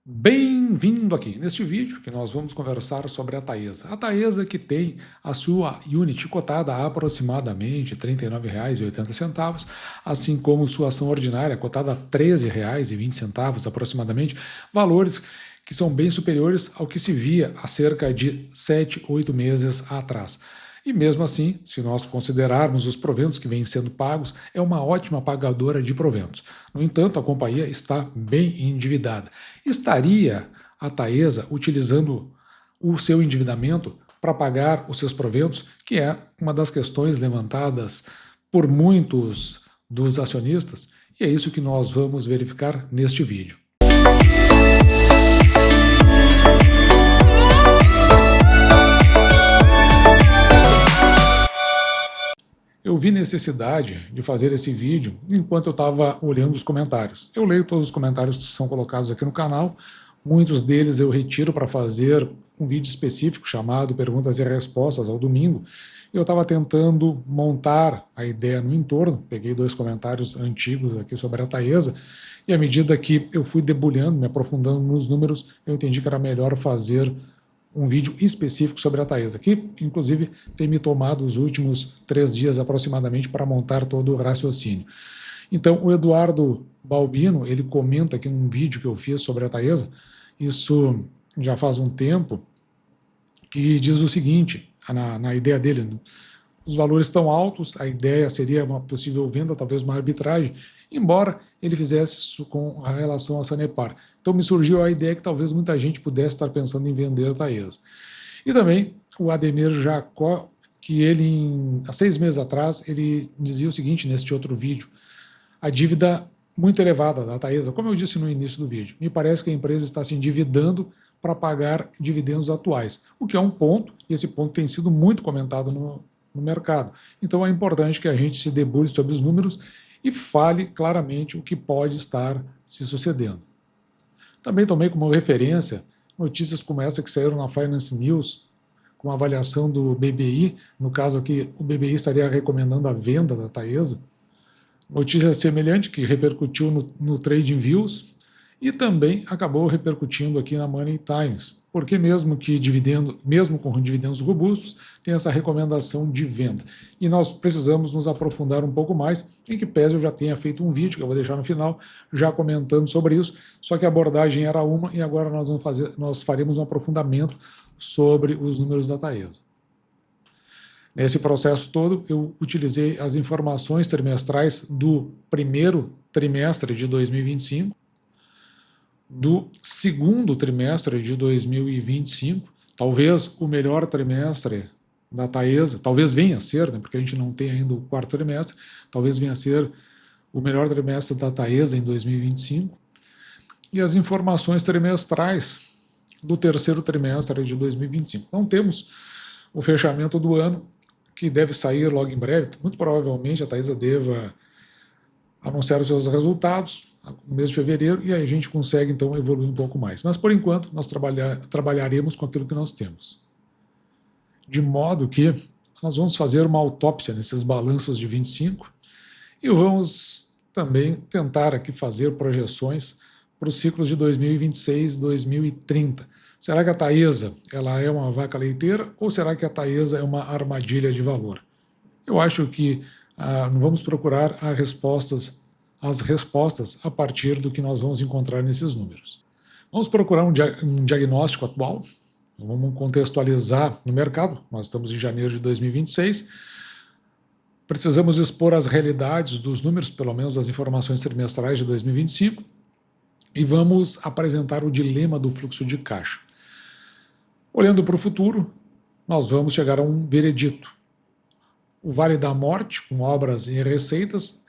Bem-vindo aqui neste vídeo que nós vamos conversar sobre a Taesa. A Taesa que tem a sua unit cotada a aproximadamente R$ 39,80, assim como sua ação ordinária cotada a R$ 13,20 aproximadamente, valores que são bem superiores ao que se via há cerca de 7, 8 meses atrás. E mesmo assim, se nós considerarmos os proventos que vêm sendo pagos, é uma ótima pagadora de proventos. No entanto, a companhia está bem endividada. Estaria a Taesa utilizando o seu endividamento para pagar os seus proventos, que é uma das questões levantadas por muitos dos acionistas, e é isso que nós vamos verificar neste vídeo. Eu vi necessidade de fazer esse vídeo enquanto eu estava olhando os comentários. Eu leio todos os comentários que são colocados aqui no canal, muitos deles eu retiro para fazer um vídeo específico chamado Perguntas e Respostas ao domingo. Eu estava tentando montar a ideia no entorno, peguei 2 comentários antigos aqui sobre a Taesa, e à medida que eu fui debulhando, me aprofundando nos números, eu entendi que era melhor fazer um vídeo específico sobre a Taesa, que inclusive tem me tomado os últimos 3 dias aproximadamente para montar todo o raciocínio. Então o Eduardo Balbino, ele comenta aqui num vídeo que eu fiz sobre a Taesa, isso já faz um tempo, que diz o seguinte, na ideia dele, os valores estão altos, a ideia seria uma possível venda, talvez uma arbitragem, embora ele fizesse isso com a relação a Sanepar. Então me surgiu a ideia que talvez muita gente pudesse estar pensando em vender a Taesa. E também o Ademir Jacó, que ele, há 6 meses atrás, ele dizia o seguinte neste outro vídeo, a dívida muito elevada da Taesa, como eu disse no início do vídeo, me parece que a empresa está se endividando para pagar dividendos atuais, o que é um ponto, e esse ponto tem sido muito comentado no mercado. Então é importante que a gente se debulhe sobre os números e fale claramente o que pode estar se sucedendo. Também tomei como referência notícias como essa que saíram na Finance News, com a avaliação do BBI, no caso aqui o BBI estaria recomendando a venda da Taesa, notícia semelhante que repercutiu no TradingViews e também acabou repercutindo aqui na Money Times, porque mesmo com dividendos robustos, tem essa recomendação de venda. E nós precisamos nos aprofundar um pouco mais, em que pese eu já tenha feito um vídeo, que eu vou deixar no final, já comentando sobre isso, só que a abordagem era uma e agora nós faremos um aprofundamento sobre os números da Taesa. Nesse processo todo, eu utilizei as informações trimestrais do primeiro trimestre de 2025, do segundo trimestre de 2025, talvez o melhor trimestre da Taesa, talvez venha a ser, né, porque a gente não tem ainda o quarto trimestre, talvez venha a ser o melhor trimestre da Taesa em 2025, e as informações trimestrais do terceiro trimestre de 2025. Não temos o fechamento do ano, que deve sair logo em breve, muito provavelmente a Taesa deva anunciar os seus resultados no mês de fevereiro e aí a gente consegue então evoluir um pouco mais. Mas por enquanto nós trabalharemos com aquilo que nós temos. De modo que nós vamos fazer uma autópsia nesses balanços de 25 e vamos também tentar aqui fazer projeções para os ciclos de 2026 e 2030. Será que a Taesa ela é uma vaca leiteira ou será que a Taesa é uma armadilha de valor? Eu acho que vamos procurar as respostas a partir do que nós vamos encontrar nesses números. Vamos procurar um diagnóstico atual, vamos contextualizar no mercado, nós estamos em janeiro de 2026, precisamos expor as realidades dos números, pelo menos as informações trimestrais de 2025, e vamos apresentar o dilema do fluxo de caixa. Olhando para o futuro, nós vamos chegar a um veredito. O Vale da Morte, com obras e receitas,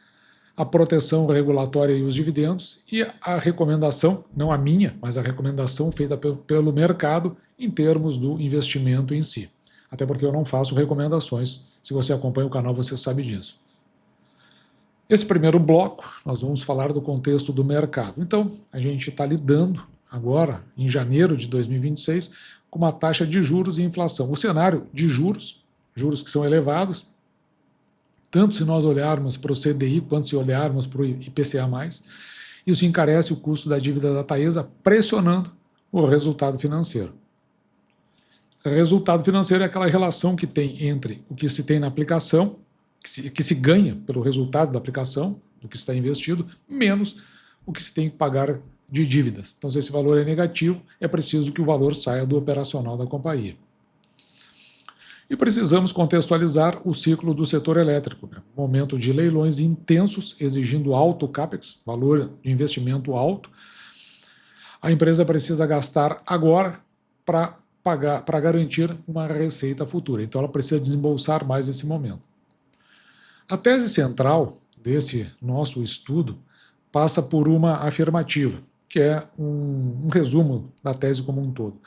a proteção regulatória e os dividendos, e a recomendação, não a minha, mas a recomendação feita pelo mercado em termos do investimento em si. Até porque eu não faço recomendações, se você acompanha o canal você sabe disso. Esse primeiro bloco, nós vamos falar do contexto do mercado. Então, a gente está lidando agora, em janeiro de 2026, com uma taxa de juros e inflação. O cenário de juros que são elevados, tanto se nós olharmos para o CDI quanto se olharmos para o IPCA+, Isso encarece o custo da dívida da Taesa, pressionando o resultado financeiro. O resultado financeiro é aquela relação que tem entre o que se tem na aplicação, que se ganha pelo resultado da aplicação, do que está investido, menos o que se tem que pagar de dívidas. Então, se esse valor é negativo, é preciso que o valor saia do operacional da companhia. E precisamos contextualizar o ciclo do setor elétrico, né? Momento de leilões intensos, exigindo alto CAPEX, valor de investimento alto. A empresa precisa gastar agora para garantir uma receita futura. Então, ela precisa desembolsar mais nesse momento. A tese central desse nosso estudo passa por uma afirmativa, que é um resumo da tese como um todo.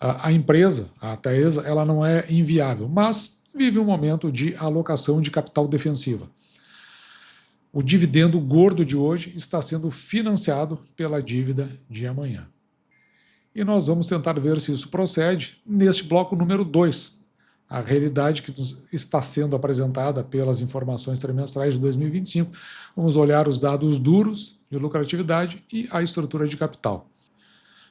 A empresa, a Taesa, ela não é inviável, mas vive um momento de alocação de capital defensiva. O dividendo gordo de hoje está sendo financiado pela dívida de amanhã. E nós vamos tentar ver se isso procede neste bloco número 2, a realidade que está sendo apresentada pelas informações trimestrais de 2025. Vamos olhar os dados duros de lucratividade e a estrutura de capital.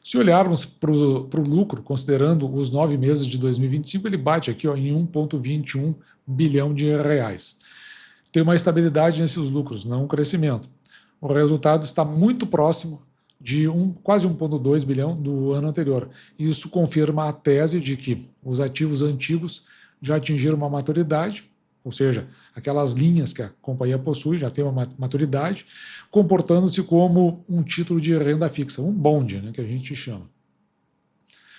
Se olharmos para o lucro, considerando os 9 meses de 2025, ele bate aqui em 1,21 bilhão de reais. Tem uma estabilidade nesses lucros, não um crescimento. O resultado está muito próximo de quase 1,2 bilhão do ano anterior. Isso confirma a tese de que os ativos antigos já atingiram uma maturidade, ou seja, aquelas linhas que a companhia possui já tem uma maturidade, comportando-se como um título de renda fixa, um bond, né, que a gente chama.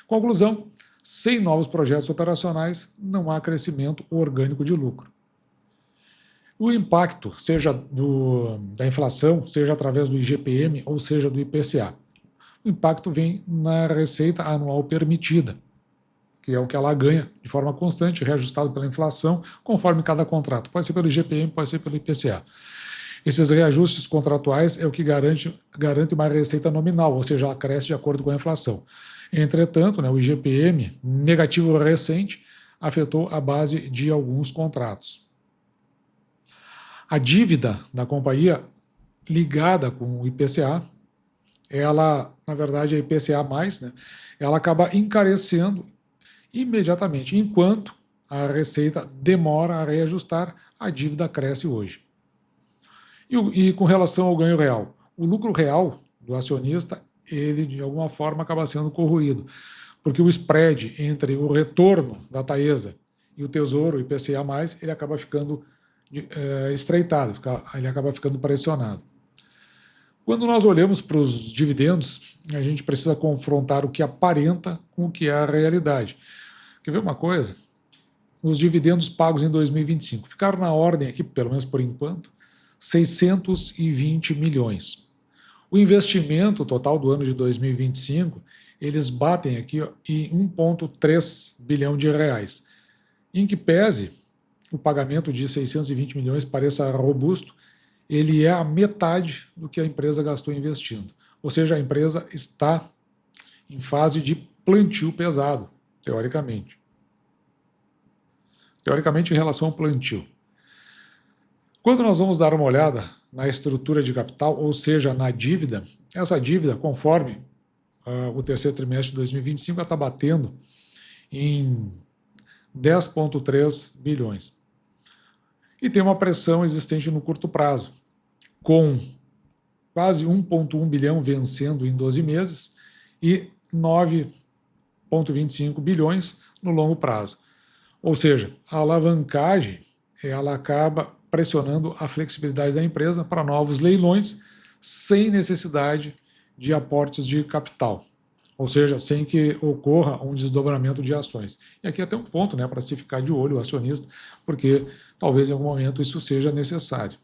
Conclusão, sem novos projetos operacionais, não há crescimento orgânico de lucro. O impacto, seja da inflação, seja através do IGPM ou seja do IPCA, o impacto vem na receita anual permitida, que é o que ela ganha de forma constante, reajustado pela inflação, conforme cada contrato. Pode ser pelo IGPM, pode ser pelo IPCA. Esses reajustes contratuais é o que garante uma receita nominal, ou seja, ela cresce de acordo com a inflação. Entretanto, o IGPM, negativo recente, afetou a base de alguns contratos. A dívida da companhia ligada com o IPCA, ela, na verdade, é IPCA+, né, ela acaba encarecendo imediatamente, enquanto a receita demora a reajustar, a dívida cresce hoje. E com relação ao ganho real, o lucro real do acionista, ele de alguma forma acaba sendo corroído, porque o spread entre o retorno da Taesa e o Tesouro, o IPCA+, ele acaba ficando estreitado, ele acaba ficando pressionado. Quando nós olhamos para os dividendos, a gente precisa confrontar o que aparenta com o que é a realidade. Quer ver uma coisa? Os dividendos pagos em 2025 ficaram na ordem aqui, pelo menos por enquanto, 620 milhões. O investimento total do ano de 2025, eles batem aqui em 1,3 bilhão de reais. Em que pese o pagamento de 620 milhões pareça robusto, ele é a metade do que a empresa gastou investindo. Ou seja, a empresa está em fase de plantio pesado, teoricamente. Teoricamente, em relação ao plantio. Quando nós vamos dar uma olhada na estrutura de capital, ou seja, na dívida, essa dívida, conforme o terceiro trimestre de 2025, ela está batendo em 10,3 bilhões. E tem uma pressão existente no curto prazo, com quase 1,1 bilhão vencendo em 12 meses e 9,25 bilhões no longo prazo. Ou seja, a alavancagem ela acaba pressionando a flexibilidade da empresa para novos leilões sem necessidade de aportes de capital, ou seja, sem que ocorra um desdobramento de ações. E aqui até um ponto, para se ficar de olho o acionista, porque talvez em algum momento isso seja necessário,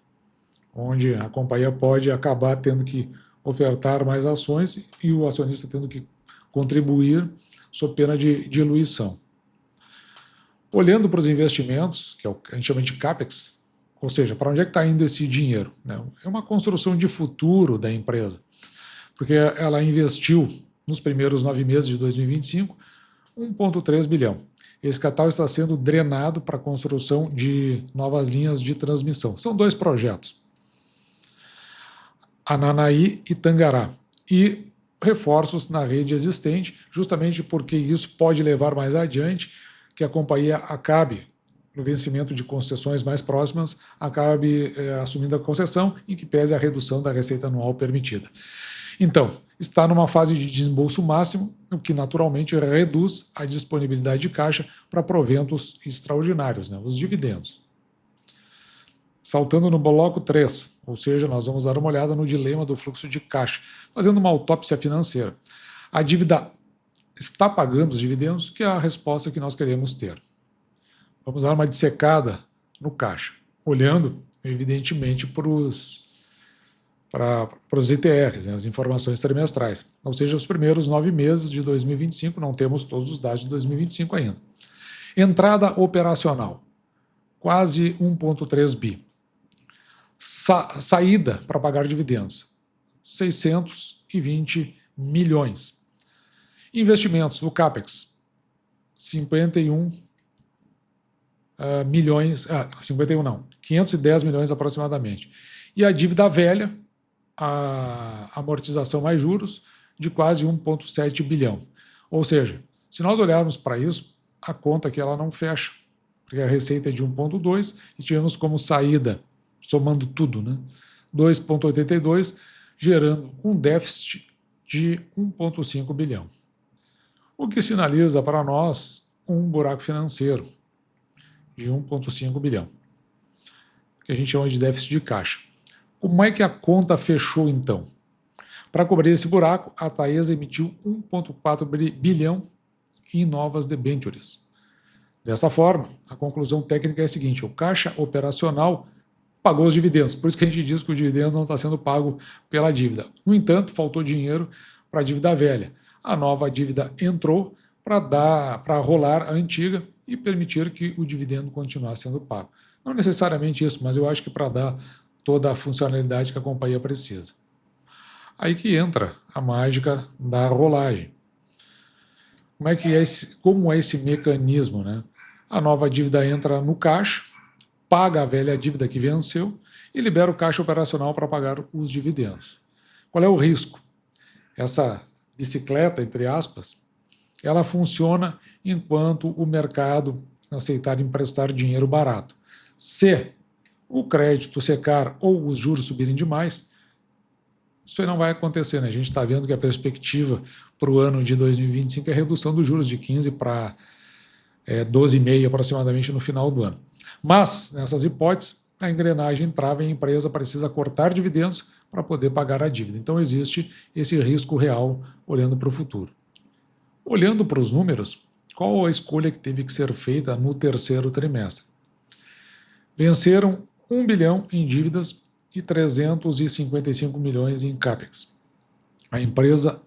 onde a companhia pode acabar tendo que ofertar mais ações e o acionista tendo que contribuir sob pena de diluição. Olhando para os investimentos, que é o que a gente chama de CAPEX, ou seja, para onde é que está indo esse dinheiro? É uma construção de futuro da empresa, porque ela investiu nos primeiros 9 meses de 2025 1,3 bilhão. Esse capital está sendo drenado para a construção de novas linhas de transmissão. São 2 projetos. Ananaí e Tangará. E reforços na rede existente, justamente porque isso pode levar mais adiante que a companhia acabe, no vencimento de concessões mais próximas, acabe assumindo a concessão, em que pese a redução da receita anual permitida. Então, está numa fase de desembolso máximo, o que naturalmente reduz a disponibilidade de caixa para proventos extraordinários, né, os dividendos. Saltando no bloco 3, ou seja, nós vamos dar uma olhada no dilema do fluxo de caixa, fazendo uma autópsia financeira. A dívida está pagando os dividendos, que é a resposta que nós queremos ter. Vamos dar uma dissecada no caixa, olhando, evidentemente, para os ITRs, né, as informações trimestrais. Ou seja, os primeiros 9 meses de 2025, não temos todos os dados de 2025 ainda. Entrada operacional, quase 1,3 bi. Saída para pagar dividendos, 620 milhões. Investimentos do CAPEX, 51 milhões, 51 não, 510 milhões aproximadamente. E a dívida velha, a amortização mais juros, de quase 1,7 bilhão. Ou seja, se nós olharmos para isso, a conta aqui ela não fecha, porque a receita é de 1,2 e tivemos como saída, somando tudo, né, 2,82, gerando um déficit de 1,5 bilhão. O que sinaliza para nós um buraco financeiro de 1,5 bilhão, que a gente chama de déficit de caixa. Como é que a conta fechou, então? Para cobrir esse buraco, a Taesa emitiu 1,4 bilhão em novas debêntures. Dessa forma, a conclusão técnica é a seguinte: o caixa operacional pagou os dividendos, por isso que a gente diz que o dividendo não está sendo pago pela dívida. No entanto, faltou dinheiro para a dívida velha. A nova dívida entrou para rolar a antiga e permitir que o dividendo continuasse sendo pago. Não necessariamente isso, mas eu acho que para dar toda a funcionalidade que a companhia precisa. Aí que entra a mágica da rolagem. Como é esse mecanismo, né? A nova dívida entra no caixa, paga a velha dívida que venceu e libera o caixa operacional para pagar os dividendos. Qual é o risco? Essa bicicleta, entre aspas, ela funciona enquanto o mercado aceitar emprestar dinheiro barato. Se o crédito secar ou os juros subirem demais, isso aí não vai acontecer, né? A gente está vendo que a perspectiva para o ano de 2025 é redução dos juros de 15 para 12,5 aproximadamente no final do ano. Mas, nessas hipóteses, a engrenagem trava e a empresa precisa cortar dividendos para poder pagar a dívida. Então existe esse risco real olhando para o futuro. Olhando para os números, qual a escolha que teve que ser feita no terceiro trimestre? Venceram 1 bilhão em dívidas e 355 milhões em CAPEX. A empresa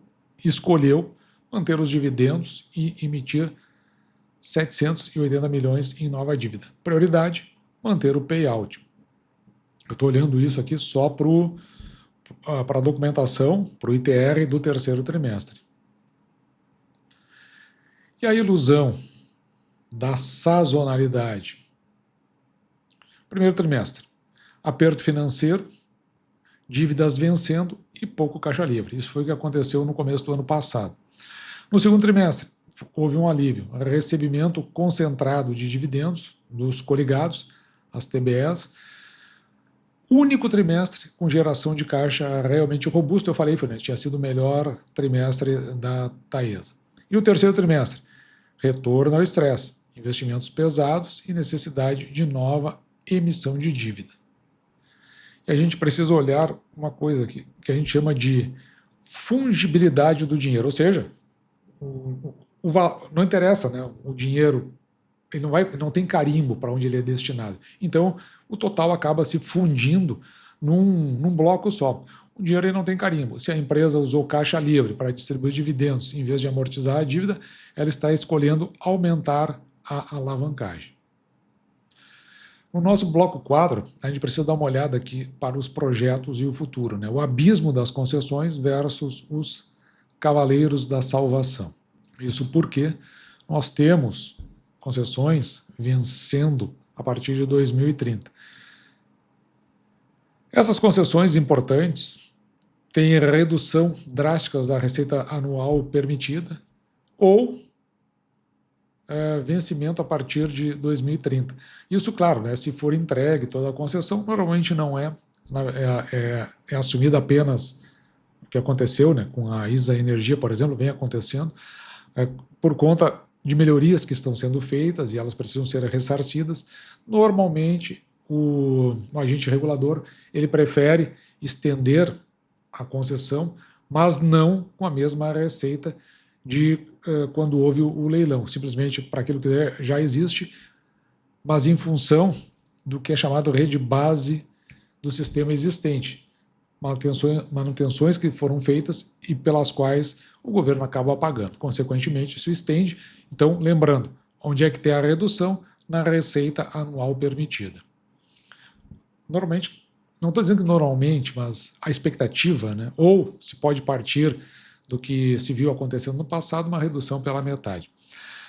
escolheu manter os dividendos e emitir 780 milhões em nova dívida. Prioridade, manter o payout. Eu estou olhando isso aqui só para a documentação, para o ITR do terceiro trimestre. E a ilusão da sazonalidade? Primeiro trimestre, aperto financeiro, dívidas vencendo e pouco caixa livre. Isso foi o que aconteceu no começo do ano passado. No segundo trimestre, houve um alívio, recebimento concentrado de dividendos dos coligados, as TBEs. Único trimestre com geração de caixa realmente robusto, eu falei, tinha sido o melhor trimestre da Taesa. E o terceiro trimestre, retorno ao estresse, investimentos pesados e necessidade de nova emissão de dívida. E a gente precisa olhar uma coisa que a gente chama de fungibilidade do dinheiro, ou seja, não interessa, né? O dinheiro ele não tem carimbo para onde ele é destinado. Então, o total acaba se fundindo num bloco só. O dinheiro ele não tem carimbo. Se a empresa usou caixa livre para distribuir dividendos em vez de amortizar a dívida, ela está escolhendo aumentar a alavancagem. No nosso bloco 4, a gente precisa dar uma olhada aqui para os projetos e o futuro, né? O abismo das concessões versus os cavaleiros da salvação. Isso porque nós temos concessões vencendo a partir de 2030. Essas concessões importantes, tem redução drástica da receita anual permitida ou vencimento a partir de 2030. Isso, claro, né, se for entregue toda a concessão, normalmente não é assumida apenas o que aconteceu, né, com a ISA Energia, por exemplo, vem acontecendo, por conta de melhorias que estão sendo feitas e elas precisam ser ressarcidas. Normalmente, o agente regulador ele prefere estender a concessão, mas não com a mesma receita de quando houve o leilão, simplesmente para aquilo que já existe, mas em função do que é chamado rede base do sistema existente, manutenções que foram feitas e pelas quais o governo acaba pagando. Consequentemente, isso estende. Então, lembrando, onde é que tem a redução? Na receita anual permitida. Normalmente, não estou dizendo que normalmente, mas a expectativa, né, ou se pode partir do que se viu acontecendo no passado, uma redução pela metade.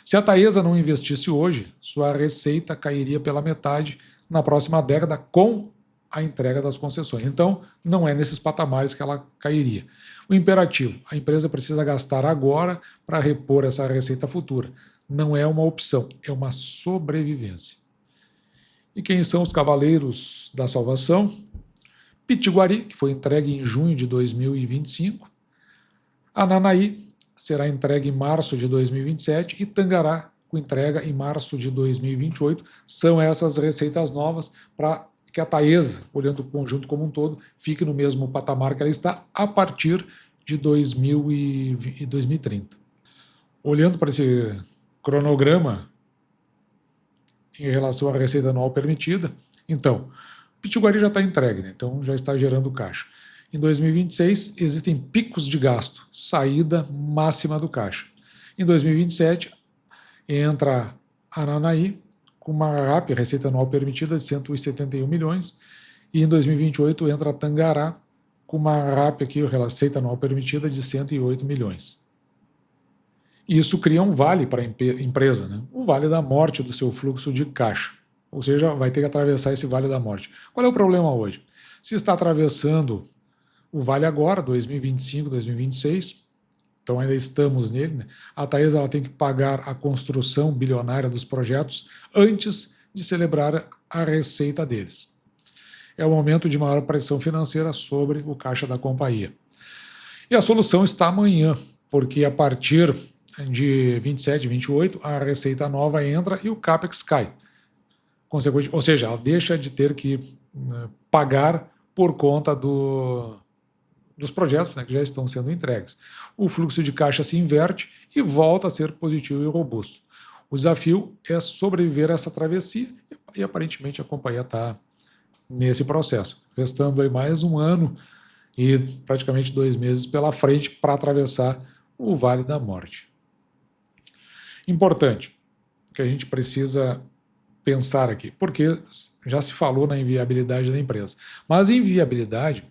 Se a Taesa não investisse hoje, sua receita cairia pela metade na próxima década com a entrega das concessões. Então, não é nesses patamares que ela cairia. O imperativo, a empresa precisa gastar agora para repor essa receita futura. Não é uma opção, é uma sobrevivência. E quem são os cavaleiros da salvação? Pitiguari, que foi entregue em junho de 2025. Ananaí será entregue em março de 2027 e Tangará, com entrega em março de 2028. São essas receitas novas para que a Taesa, olhando o conjunto como um todo, fique no mesmo patamar que ela está a partir de 2030. Olhando para esse cronograma em relação à receita anual permitida, então, Pitiguari já está entregue, né? Então já está gerando caixa. Em 2026, existem picos de gasto, saída máxima do caixa. Em 2027, entra Ananaí, com uma RAP, receita anual permitida, de 171 milhões, e em 2028 entra Tangará, com uma RAP aqui, receita anual permitida, de 108 milhões. Isso cria um vale para a empresa, né? O vale da morte do seu fluxo de caixa. Ou seja, vai ter que atravessar esse vale da morte. Qual é o problema hoje? Se está atravessando o vale agora, 2025, 2026, então ainda estamos nele, né? A Taesa ela tem que pagar a construção bilionária dos projetos antes de celebrar a receita deles. É o momento de maior pressão financeira sobre o caixa da companhia. E a solução está amanhã, porque a partir de 27, 28, a receita nova entra e o CAPEX cai. Ou seja, ela deixa de ter que pagar por conta dos projetos, né, que já estão sendo entregues. O fluxo de caixa se inverte e volta a ser positivo e robusto. O desafio é sobreviver a essa travessia e aparentemente a companhia está nesse processo, restando aí mais um ano e praticamente 2 meses pela frente para atravessar o Vale da Morte. Importante, que a gente precisa pensar aqui, porque já se falou na inviabilidade da empresa, mas inviabilidade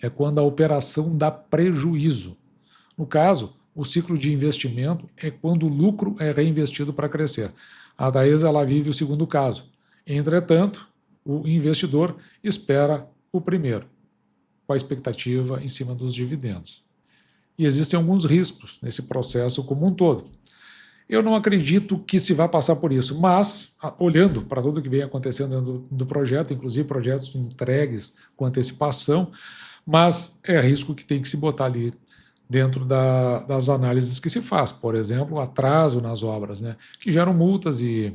é quando a operação dá prejuízo. No caso, o ciclo de investimento é quando o lucro é reinvestido para crescer. A Taesa ela vive o segundo caso. Entretanto, o investidor espera o primeiro, com a expectativa em cima dos dividendos. E existem alguns riscos nesse processo como um todo. Eu não acredito que se vá passar por isso, mas, olhando para tudo que vem acontecendo dentro do projeto, inclusive projetos entregues com antecipação, mas é risco que tem que se botar ali dentro das análises que se faz. Por exemplo, atraso nas obras, né, que geram multas e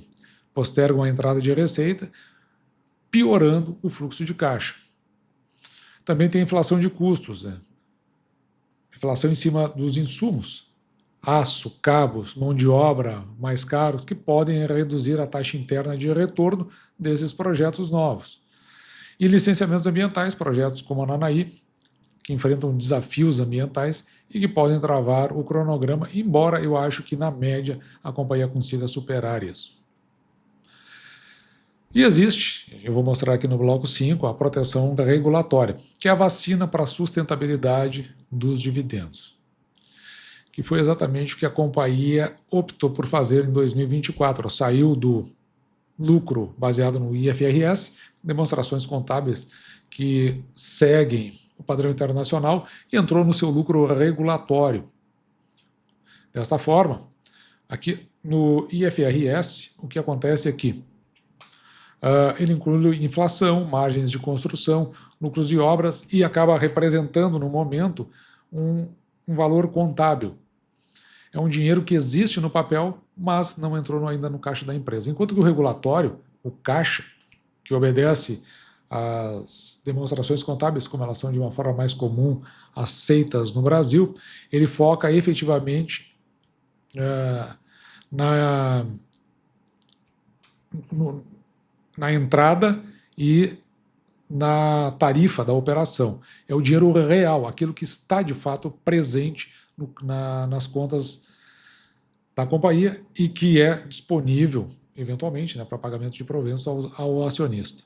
postergam a entrada de receita, piorando o fluxo de caixa. Também tem inflação de custos, né? Inflação em cima dos insumos, aço, cabos, mão de obra mais caros, que podem reduzir a taxa interna de retorno desses projetos novos. E licenciamentos ambientais, projetos como a Ananaí, que enfrentam desafios ambientais e que podem travar o cronograma, embora eu acho que, na média, a companhia consiga superar isso. E existe, eu vou mostrar aqui no bloco 5, a proteção regulatória, que é a vacina para a sustentabilidade dos dividendos, que foi exatamente o que a companhia optou por fazer em 2024. Saiu do lucro baseado no IFRS, demonstrações contábeis que seguem o o padrão internacional e entrou no seu lucro regulatório. Desta forma, aqui no IFRS, o que acontece é que ele inclui inflação, margens de construção, lucros de obras e acaba representando, no momento, um valor contábil. É um dinheiro que existe no papel, mas não entrou ainda no caixa da empresa. Enquanto que o regulatório, o caixa, que obedece às demonstrações contábeis, como elas são de uma forma mais comum aceitas no Brasil, ele foca efetivamente na entrada e na tarifa da operação. É o dinheiro real, aquilo que está de fato presente nas contas da companhia e que é disponível, eventualmente, para pagamento de proventos ao acionista.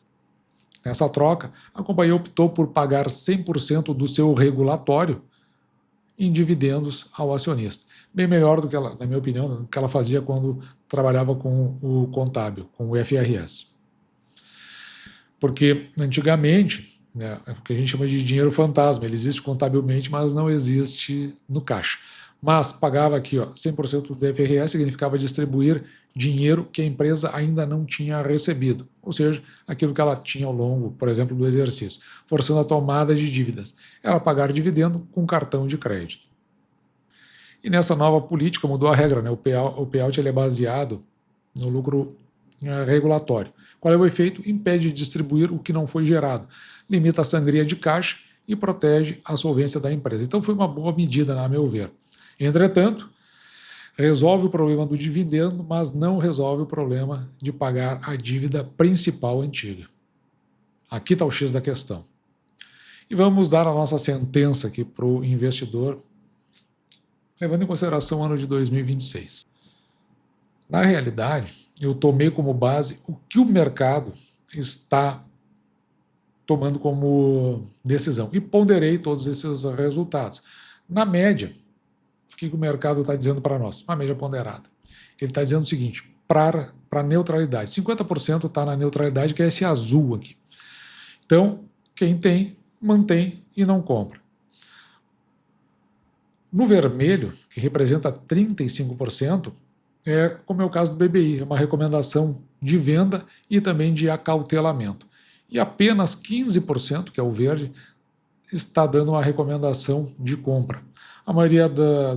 Nessa troca, a companhia optou por pagar 100% do seu regulatório em dividendos ao acionista. Bem melhor do que ela, na minha opinião, do que ela fazia quando trabalhava com o contábil, com o IFRS. Porque antigamente, é o que a gente chama de dinheiro fantasma, ele existe contabilmente, mas não existe no caixa. Mas pagava aqui 100% do IFRS significava distribuir dinheiro que a empresa ainda não tinha recebido, ou seja, aquilo que ela tinha ao longo, por exemplo, do exercício, forçando a tomada de dívidas. Era pagar dividendo com cartão de crédito. E nessa nova política mudou a regra, né? O payout ele é baseado no lucro regulatório. Qual é o efeito? Impede de distribuir o que não foi gerado, limita a sangria de caixa e protege a solvência da empresa. Então foi uma boa medida, a meu ver. Entretanto, resolve o problema do dividendo, mas não resolve o problema de pagar a dívida principal antiga. Aqui está o X da questão. E vamos dar a nossa sentença aqui para o investidor, levando em consideração o ano de 2026. Na realidade, eu tomei como base o que o mercado está tomando como decisão e ponderei todos esses resultados. Na média, o que o mercado está dizendo para nós? Uma média ponderada. Ele está dizendo o seguinte, para neutralidade, 50% está na neutralidade, que é esse azul aqui. Então, quem tem, mantém e não compra. No vermelho, que representa 35%, como é o caso do BBI, é uma recomendação de venda e também de acautelamento. E apenas 15%, que é o verde, está dando uma recomendação de compra. A maioria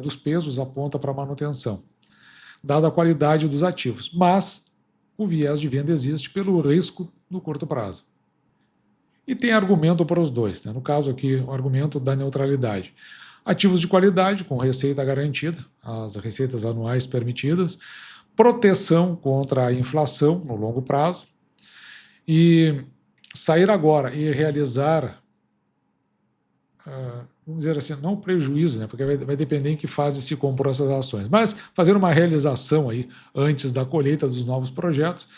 dos pesos aponta para manutenção, dada a qualidade dos ativos, mas o viés de venda existe pelo risco no curto prazo. E tem argumento para os dois, no caso aqui o argumento da neutralidade. Ativos de qualidade com receita garantida, as receitas anuais permitidas, proteção contra a inflação no longo prazo e sair agora e realizar, vamos dizer assim, não prejuízo, porque vai depender em que fase se comprou essas ações, mas fazer uma realização aí antes da colheita dos novos projetos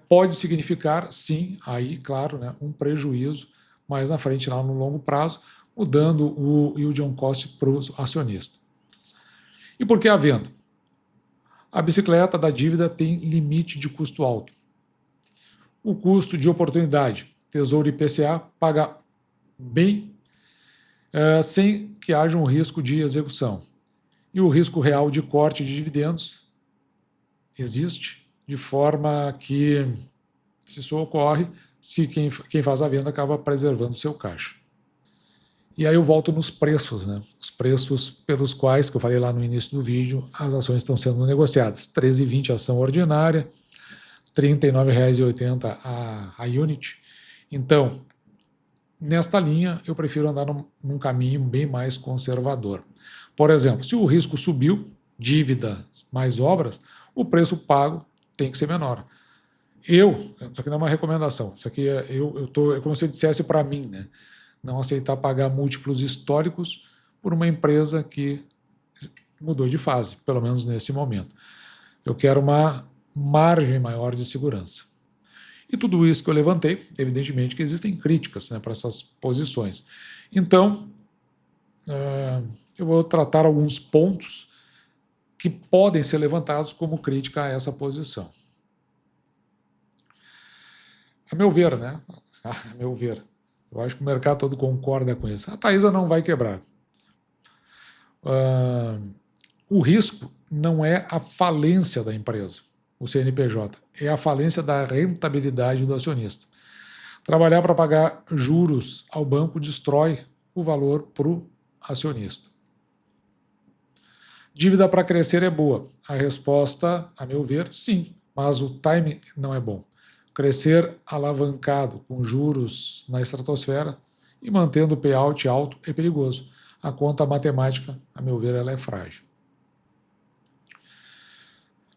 pode significar, sim, aí, claro, um prejuízo mais na frente, lá no longo prazo, mudando o yield on cost para o acionista. E por que a venda? A bicicleta da dívida tem limite de custo alto. O custo de oportunidade, Tesouro IPCA, paga bem sem que haja um risco de execução. E o risco real de corte de dividendos existe, de forma que, se isso ocorre, se quem faz a venda acaba preservando o seu caixa. E aí eu volto nos preços, os preços pelos quais, que eu falei lá no início do vídeo, as ações estão sendo negociadas. R$ 13,20 a ação ordinária, R$ 39,80 a unit. Então, nesta linha, eu prefiro andar num caminho bem mais conservador. Por exemplo, se o risco subiu, dívidas mais obras, o preço pago tem que ser menor. Isso aqui não é uma recomendação, isso aqui é como se eu dissesse para mim, não aceitar pagar múltiplos históricos por uma empresa que mudou de fase, pelo menos nesse momento. Eu quero uma margem maior de segurança. E tudo isso que eu levantei, evidentemente que existem críticas para essas posições. Então, eu vou tratar alguns pontos que podem ser levantados como crítica a essa posição. A meu ver, Eu acho que o mercado todo concorda com isso. A Taesa não vai quebrar. O risco não é a falência da empresa, o CNPJ, é a falência da rentabilidade do acionista. Trabalhar para pagar juros ao banco destrói o valor para o acionista. Dívida para crescer é boa. A resposta, a meu ver, sim, mas o time não é bom. Crescer alavancado, com juros na estratosfera e mantendo o payout alto é perigoso. A conta matemática, a meu ver, ela é frágil.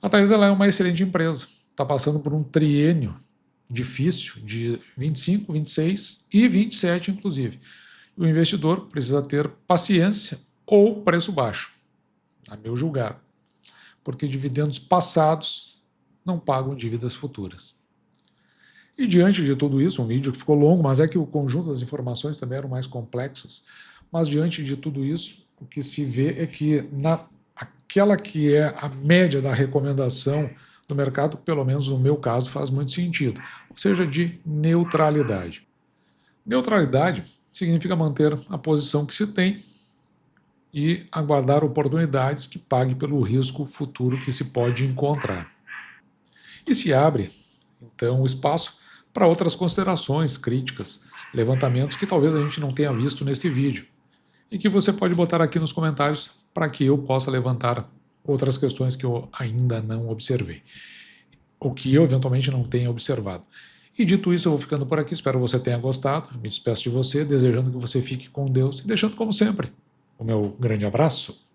A Taesa é uma excelente empresa. Está passando por um triênio difícil de 25, 26 e 27, inclusive. O investidor precisa ter paciência ou preço baixo, a meu julgar, porque dividendos passados não pagam dívidas futuras. E diante de tudo isso, um vídeo que ficou longo, mas é que o conjunto das informações também eram mais complexos, mas diante de tudo isso, o que se vê é que aquela que é a média da recomendação do mercado, pelo menos no meu caso, faz muito sentido, ou seja, de neutralidade. Neutralidade significa manter a posição que se tem e aguardar oportunidades que paguem pelo risco futuro que se pode encontrar. E se abre, então, o espaço para outras considerações, críticas, levantamentos que talvez a gente não tenha visto nesse vídeo e que você pode botar aqui nos comentários para que eu possa levantar outras questões que eu ainda não observei, ou que eu eventualmente não tenha observado. E dito isso, eu vou ficando por aqui, espero que você tenha gostado, me despeço de você, desejando que você fique com Deus e deixando, como sempre, o meu grande abraço.